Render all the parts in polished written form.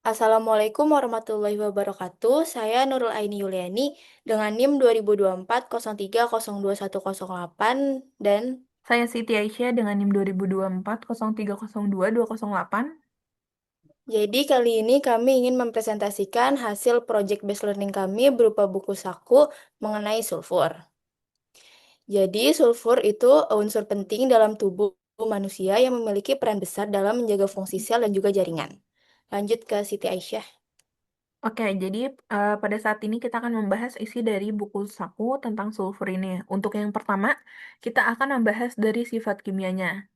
Assalamualaikum warahmatullahi wabarakatuh. Saya Nurul Aini Yuliani dengan NIM 2024 03 02 108 dan Saya Siti Aisyah dengan NIM 2024 0302 208. jadi kali ini kami ingin mempresentasikan hasil project based learning kami berupa buku saku mengenai sulfur. Jadi sulfur itu unsur penting dalam tubuh manusia yang memiliki peran besar dalam menjaga fungsi sel dan juga jaringan. Lanjut ke Siti Aisyah. Oke, jadi pada saat ini kita akan membahas isi dari buku saku tentang sulfur ini. Untuk yang pertama, kita akan membahas dari sifat kimianya.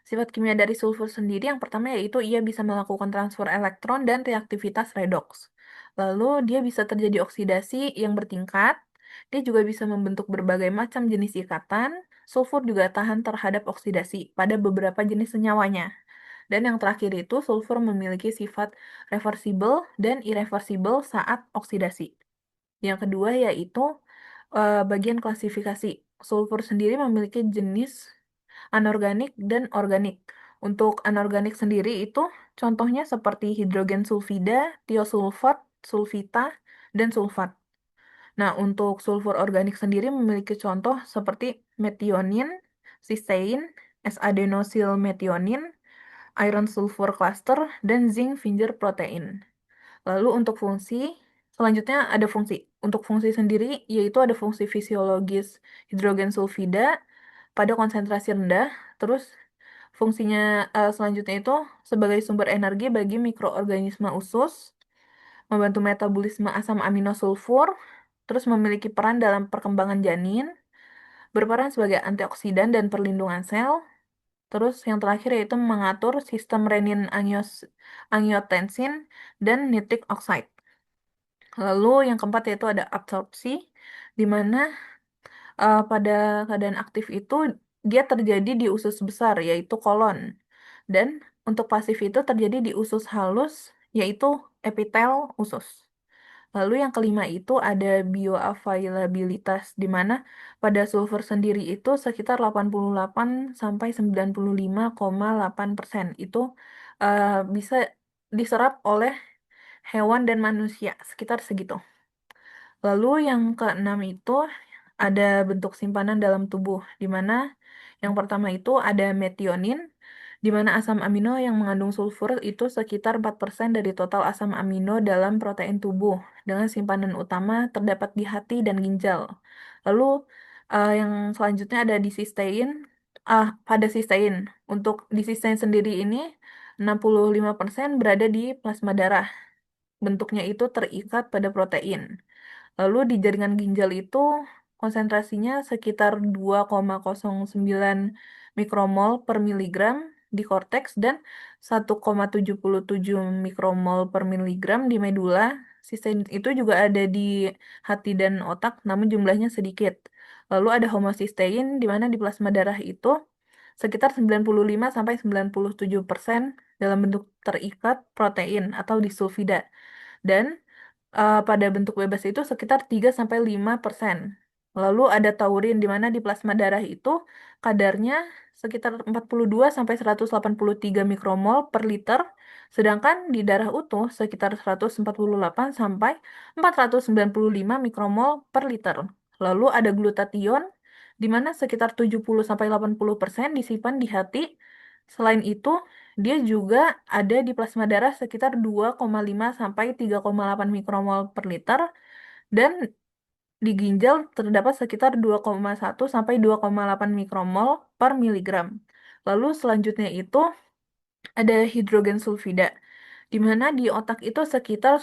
Sifat kimia dari sulfur sendiri yang pertama yaitu ia bisa melakukan transfer elektron dan reaktivitas redoks. Lalu dia bisa terjadi oksidasi yang bertingkat. Dia juga bisa membentuk berbagai macam jenis ikatan. Sulfur juga tahan terhadap oksidasi pada beberapa jenis senyawanya. Dan yang terakhir itu sulfur memiliki sifat reversible dan irreversible saat oksidasi. Yang kedua yaitu bagian klasifikasi. Sulfur sendiri memiliki jenis anorganik dan organik. Untuk anorganik sendiri itu contohnya seperti hidrogen sulfida, tiosulfat, sulfita, dan sulfat. Nah, untuk sulfur organik sendiri memiliki contoh seperti metionin, cysteine, S-adenosilmetionin, iron sulfur cluster, dan zinc finger protein. Lalu untuk fungsi, selanjutnya ada fungsi. Untuk fungsi sendiri, yaitu ada fungsi fisiologis hidrogen sulfida pada konsentrasi rendah. Terus fungsinya selanjutnya itu sebagai sumber energi bagi mikroorganisme usus, membantu metabolisme asam amino sulfur, terus memiliki peran dalam perkembangan janin, berperan sebagai antioksidan dan perlindungan sel. Terus yang terakhir yaitu mengatur sistem renin-angiotensin dan nitric oxide. Lalu yang keempat yaitu ada absorpsi, di mana pada keadaan aktif itu dia terjadi di usus besar, yaitu kolon. Dan untuk pasif itu terjadi di usus halus, yaitu epitel usus. Lalu yang kelima itu ada bioavailabilitas, di mana pada sulfur sendiri itu sekitar 88 sampai 95,8% itu eh, bisa diserap oleh hewan dan manusia, sekitar segitu. Lalu yang keenam itu ada bentuk simpanan dalam tubuh, di mana yang pertama itu ada metionin, di mana asam amino yang mengandung sulfur itu sekitar 4% dari total asam amino dalam protein tubuh, dengan simpanan utama terdapat di hati dan ginjal. Lalu yang selanjutnya ada di sistein, pada sistein. Untuk di sistein sendiri ini 65% berada di plasma darah. Bentuknya itu terikat pada protein. Lalu di jaringan ginjal itu konsentrasinya sekitar 2,09 mikromol per miligram di korteks dan 1,77 mikromol per miligram di medula. Sistein itu juga ada di hati dan otak, namun jumlahnya sedikit. Lalu ada homosistein di mana di plasma darah itu sekitar 95 sampai 97% dalam bentuk terikat protein atau disulfida. Dan pada bentuk bebas itu sekitar 3 sampai 5%. Lalu ada taurin di mana di plasma darah itu kadarnya sekitar 42 sampai 183 mikromol per liter, sedangkan di darah utuh sekitar 148 sampai 495 mikromol per liter. Lalu ada glutathione di mana sekitar 70 sampai 80% disimpan di hati. Selain itu, dia juga ada di plasma darah sekitar 2,5 sampai 3,8 mikromol per liter dan di ginjal terdapat sekitar 2,1 sampai 2,8 mikromol per miligram. Lalu selanjutnya itu ada hidrogen sulfida, di mana di otak itu sekitar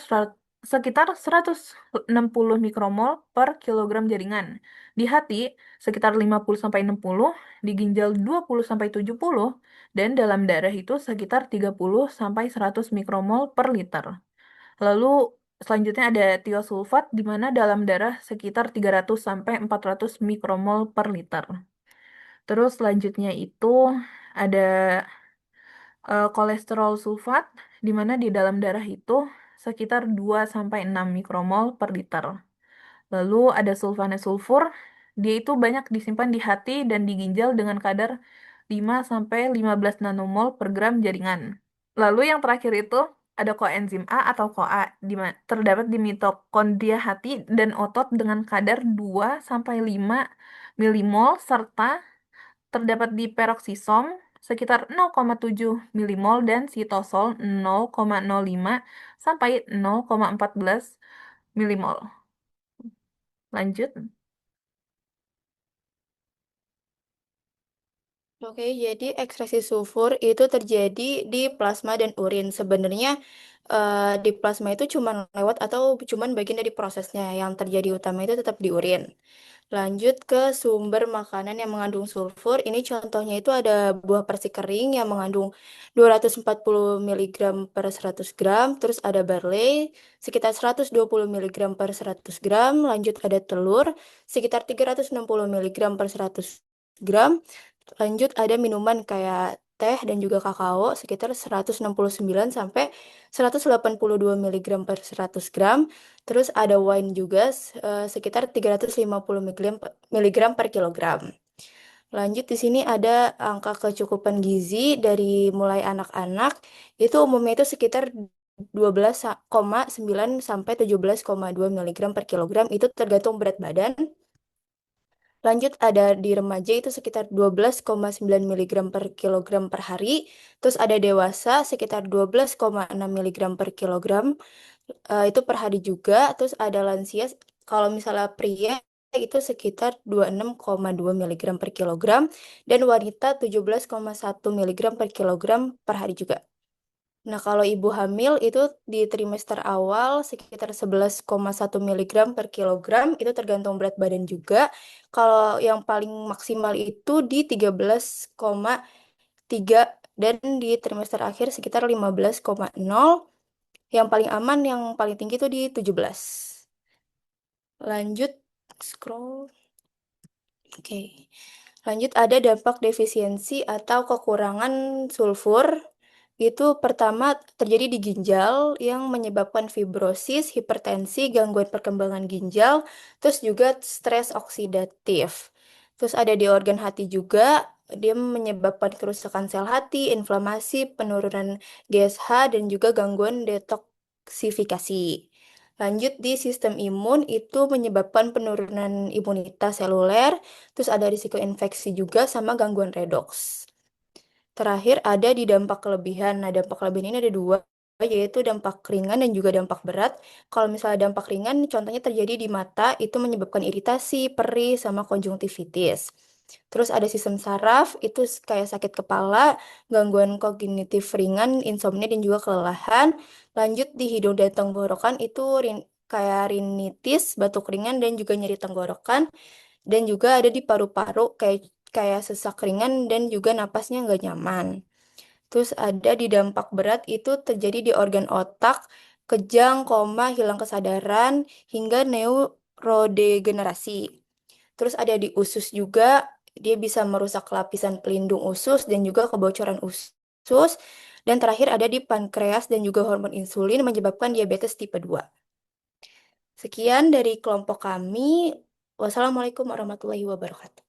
160 mikromol per kilogram jaringan. Di hati sekitar 50 sampai 60, di ginjal 20 sampai 70, dan dalam darah itu sekitar 30 sampai 100 mikromol per liter. Lalu selanjutnya ada tiosulfat di mana dalam darah sekitar 300 sampai 400 mikromol per liter. Terus selanjutnya itu ada kolesterol sulfat, di mana di dalam darah itu sekitar 2 sampai 6 mikromol per liter. Lalu ada sulfana sulfur, dia itu banyak disimpan di hati dan di ginjal dengan kadar 5 sampai 15 nanomol per gram jaringan. Lalu yang terakhir itu ada koenzim A atau CoA terdapat di mitokondria hati dan otot dengan kadar 2 sampai 5 milimol serta terdapat di peroksisom sekitar 0,7 milimol dan sitosol 0,05 sampai 0,14 milimol. Lanjut. Oke, jadi ekspresi sulfur itu terjadi di plasma dan urin. Sebenarnya di plasma itu cuma lewat atau cuma bagian dari prosesnya. Yang terjadi utama itu tetap di urin. Lanjut ke sumber makanan yang mengandung sulfur. Ini contohnya itu ada buah persik kering yang mengandung 240 miligram per 100 gram. Terus ada barley sekitar 120 miligram per 100 gram. Lanjut ada telur sekitar 360 miligram per 100 gram. Lanjut ada minuman kayak teh dan juga kakao sekitar 169 sampai 182 miligram per 100 gram. Terus ada wine juga sekitar 350 miligram per kilogram. Lanjut di sini ada angka kecukupan gizi dari mulai anak-anak itu umumnya itu sekitar 12,9 sampai 17,2 miligram per kilogram itu tergantung berat badan. Lanjut ada di remaja itu sekitar 12,9 miligram per kilogram per hari. Terus ada dewasa sekitar 12,6 miligram per kilogram itu per hari juga. Terus ada lansia kalau misalnya pria itu sekitar 26,2 miligram per kilogram dan wanita 17,1 miligram per kilogram per hari juga. Nah, kalau ibu hamil itu di trimester awal sekitar 11,1 miligram per kilogram, itu tergantung berat badan juga. Kalau yang paling maksimal itu di 13,3 dan di trimester akhir sekitar 15,0. Yang paling aman, yang paling tinggi itu di 17. Lanjut, scroll. Oke. Lanjut ada dampak defisiensi atau kekurangan sulfur. Itu pertama terjadi di ginjal yang menyebabkan fibrosis, hipertensi, gangguan perkembangan ginjal, terus juga stres oksidatif. Terus ada di organ hati juga, dia menyebabkan kerusakan sel hati, inflamasi, penurunan GSH, dan juga gangguan detoksifikasi. Lanjut di sistem imun itu menyebabkan penurunan imunitas seluler, terus ada risiko infeksi juga sama gangguan redoks. Terakhir ada di dampak kelebihan. Nah, dampak kelebihan ini ada dua, yaitu dampak ringan dan juga dampak berat. Kalau misalnya dampak ringan, contohnya terjadi di mata, itu menyebabkan iritasi, perih, sama konjungtivitis. Terus ada sistem saraf, itu kayak sakit kepala, gangguan kognitif ringan, insomnia, dan juga kelelahan. Lanjut di hidung dan tenggorokan, itu kayak rinitis, batuk ringan, dan juga nyeri tenggorokan. Dan juga ada di paru-paru, kayak kayak sesak ringan dan juga napasnya nggak nyaman. Terus ada di dampak berat itu terjadi di organ otak, kejang, koma, hilang kesadaran, hingga neurodegenerasi. Terus ada di usus juga, dia bisa merusak lapisan pelindung usus dan juga kebocoran usus. Dan terakhir ada di pankreas dan juga hormon insulin menyebabkan diabetes tipe 2. Sekian dari kelompok kami. Wassalamualaikum warahmatullahi wabarakatuh.